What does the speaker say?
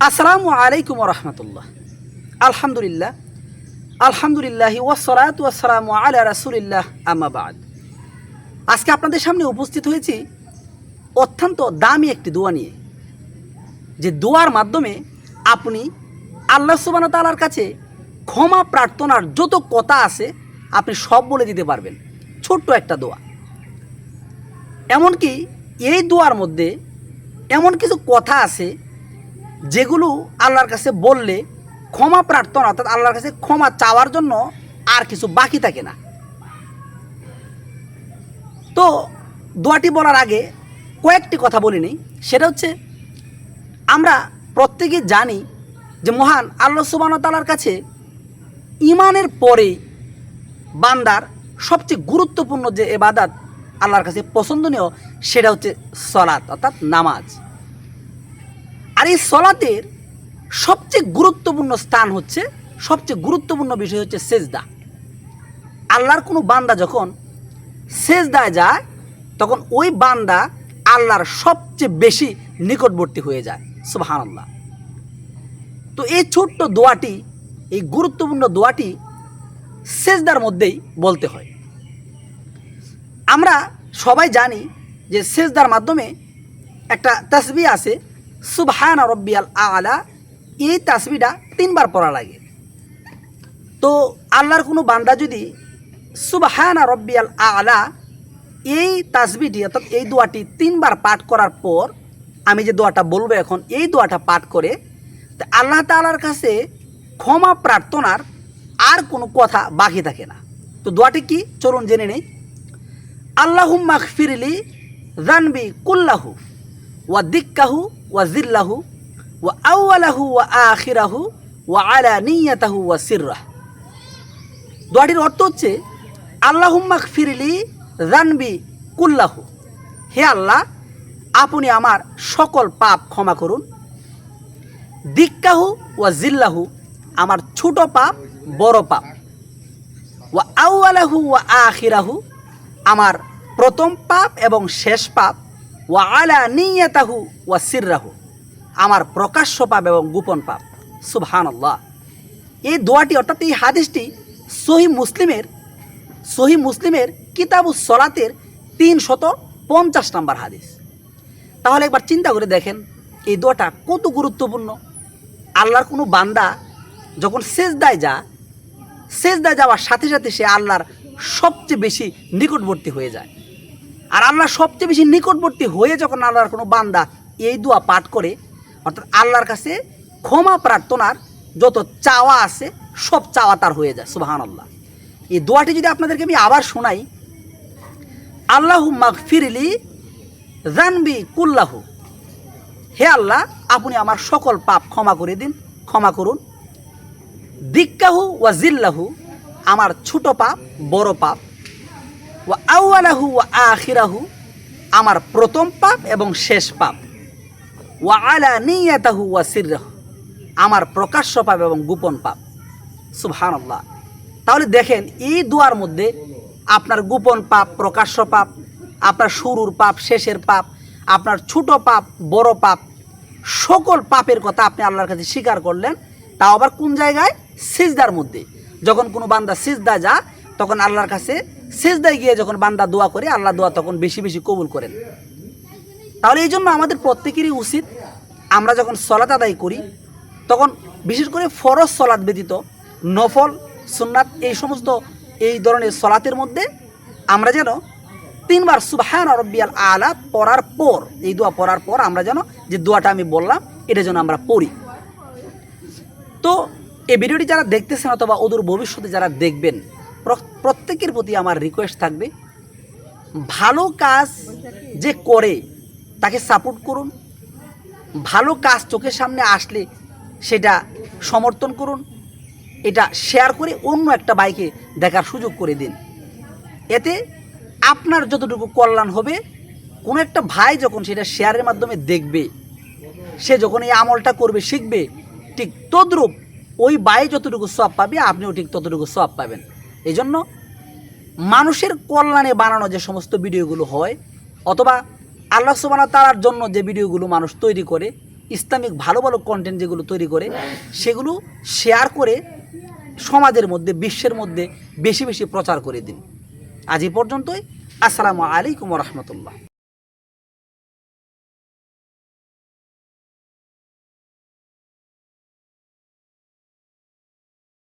আসসালামু আলাইকুম রহমতুল্লাহ। আলহামদুলিল্লাহ আলহামদুলিল্লাহি ওয়াসসালাতু ওয়াসসালামু আলা রাসূলিল্লাহ আম্মা বাদ। আজকে আপনাদের সামনে উপস্থিত হয়েছি অত্যন্ত দামি একটি দোয়া নিয়ে, যে দোয়ার মাধ্যমে আপনি আল্লাহ সুবহানাহু ওয়া তাআলার কাছে ক্ষমা প্রার্থনার যত কথা আছে আপনি সব বলে দিতে পারবেন। ছোট্ট একটা দোয়া। এমনকি এই দোয়ার মধ্যে এমন কিছু কথা আছে যেগুলো আল্লাহর কাছে বললে ক্ষমা প্রার্থনা, অর্থাৎ আল্লাহর কাছে ক্ষমা চাওয়ার জন্য আর কিছু বাকি থাকে না। তো দোয়াটি বলার আগে কয়েকটি কথা বলে নিই। সেটা হচ্ছে, আমরা প্রত্যেকে জানি যে মহান আল্লাহ সুবহানাহু ওয়া তাআলার কাছে ঈমানের পরেই বান্দার সবচেয়ে গুরুত্বপূর্ণ যে ইবাদত আল্লাহর কাছে পছন্দনীয় সেটা হচ্ছে সলাত, অর্থাৎ নামাজ। আর এই সলাতের সবচেয়ে গুরুত্বপূর্ণ স্থান হচ্ছে, সবচেয়ে গুরুত্বপূর্ণ বিষয় হচ্ছে সেজদা। আল্লাহর কোনো বান্দা যখন সেজদায় যায় তখন ওই বান্দা আল্লাহর সবচেয়ে বেশি নিকটবর্তী হয়ে যায়। সুবহানাল্লাহ। তো এই ছোট্ট দোয়াটি, এই গুরুত্বপূর্ণ দোয়াটি সেজদার মধ্যেই বলতে হয়। আমরা সবাই জানি যে সেজদার মাধ্যমে একটা তাসবিহ আছে, সুবহানা রব্বিয়াল আলা। এই তাসবিহটা 3 বার পড়া লাগে। তো আল্লাহর কোনো বান্দা যদি সুবহানা রব্বিয়াল আলা এই তাসবিহটি, অর্থাৎ এই দোয়াটি 3 বার পাঠ করার পর, আমি যে দোয়াটা বলবো এখন, এই দোয়াটা পাঠ করে আল্লাহ তাআলার কাছে ক্ষমা প্রার্থনার আর কোনো কথা বাকি থাকে না। তো দোয়াটি কি, চলুন জেনে নেই। আল্লাহুম্মা গফিরলি যানবি কুল্লাহু ওয়া দিক্কাহু ওয়া জিল্লাহু ওয়া আউয়ালাহু ওয়া আখিরাহু ওয়া আলানিয়াতাহু ওয়া সিররাহু। দোয়াটির অর্থ হচ্ছে, আল্লাহুম্মা গফিরলি যানবি কুল্লাহু, হে আল্লাহ আপনি আমার সকল পাপ ক্ষমা করুন। দিক্কাহু ওয়া জিল্লাহু, আমার ছোট পাপ বড় পাপ। ওয়া আউয়ালাহু ওয়া আখিরাহু, আমার প্রথম পাপ এবং শেষ পাপ। ওয়া আলানিয়াতাহু ওয়া সিররাহু, আমার প্রকাশ্য পাপ এবং গোপন পাপ। সুবহানাল্লাহ। এই দোয়াটি, অর্থাৎ এই হাদিসটি সহিহ মুসলিমের কিতাবুস সলাতের 350 নম্বর হাদিস। তাহলে একবার চিন্তা করে দেখেন এই দোয়াটা কত গুরুত্বপূর্ণ। আল্লাহর কোনো বান্দা যখন সেজদায় যাওয়ার সাথে সাথে সে আল্লাহর সবচেয়ে বেশি নিকটবর্তী হয়ে যায়। আর আল্লাহর সবচেয়ে বেশি নিকটবর্তী হয়ে যখন আল্লাহর কোনো বান্দা এই দোয়া পাঠ করে, অর্থাৎ আল্লাহর কাছে ক্ষমা প্রার্থনার যত চাওয়া আছে সব চাওয়া তার হয়ে যায়। সুবহানাল্লাহ। এই দোয়াটি যদি আপনাদেরকে আমি আবার শোনাই, আল্লাহুম্মা গফিরলি যানবি কুল্লাহু, হে আল্লাহ আপনি আমার সকল পাপ ক্ষমা করে দিন, ক্ষমা করুন। দিক্কাহু ওয়া জিল্লাহু, আমার ছোট পাপ বড় পাপ। ওয়া আউয়ালাহু ওয়া আখিরাহু, আমার প্রথম পাপ এবং শেষ পাপ। ওয়া আলানিয়াতাহু ওয়া সিররাহু, আমার প্রকাশ্য পাপ এবং গোপন পাপ। সুবহানাল্লাহ। তাহলে দেখেন এই দোয়ার মধ্যে আপনার গোপন পাপ, প্রকাশ্য পাপ, আপনার শুরুর পাপ, শেষের পাপ, আপনার ছোট পাপ বড় পাপ, সকল পাপের কথা আপনি আল্লাহর কাছে স্বীকার করলেন। তাও আবার কোন জায়গায়? সিজদার মধ্যে। যখন কোনো বান্দা সিজদায় যায় তখন আল্লাহর কাছে সিজদায় গিয়ে যখন বান্দা দোয়া করে, আল্লাহ দোয়া তখন বেশি বেশি কবুল করেন। তাহলে এই জন্য আমাদের প্রত্যেকেরই উচিত, আমরা যখন সলাত আদায় করি তখন বিশেষ করে ফরজ সলাত ব্যতীত নফল, সুন্নাত, এই সমস্ত এই ধরনের সলাতের মধ্যে আমরা যেন 3 বার সুবহানা রব্বিয়াল আলা পড়ার পর, এই দোয়া পড়ার পর আমরা যেন যে দোয়াটা আমি বললাম এটা যেন আমরা পড়ি। তো এই ভিডিওটি যারা দেখতেছেন অথবা অদূর ভবিষ্যতে যারা দেখবেন, প্রত্যেকের প্রতি আমার রিকোয়েস্ট থাকবে, ভালো কাজ যে করে তাকে সাপোর্ট করুন। ভালো কাজ চোখের সামনে আসলে সেটা সমর্থন করুন। এটা শেয়ার করে অন্য একটা ভাইকে দেখার সুযোগ করে দিন। এতে আপনার যতটুকু কল্যাণ হবে, কোনো একটা ভাই যখন সেটা শেয়ারের মাধ্যমে দেখবে, সে যখন এই আমলটা করবে, শিখবে, ঠিক তদ্রূপ ওই ভাই যতটুকু সওয়াব পাবে আপনিও ঠিক ততটুকু সওয়াব পাবেন। এই জন্য মানুষের কল্যাণে বানানো যে সমস্ত ভিডিওগুলো হয়, অথবা আল্লাহ সুবহানাহু ওয়া তাআলার জন্য যে ভিডিওগুলো মানুষ তৈরি করে, ইসলামিক ভালো ভালো কন্টেন্ট যেগুলো তৈরি করে সেগুলো শেয়ার করে সমাজের মধ্যে, বিশ্বের মধ্যে বেশি বেশি প্রচার করে দিন। আজ এই পর্যন্তই। আসসালামু আলাইকুম ওয়া রাহমাতুল্লাহ।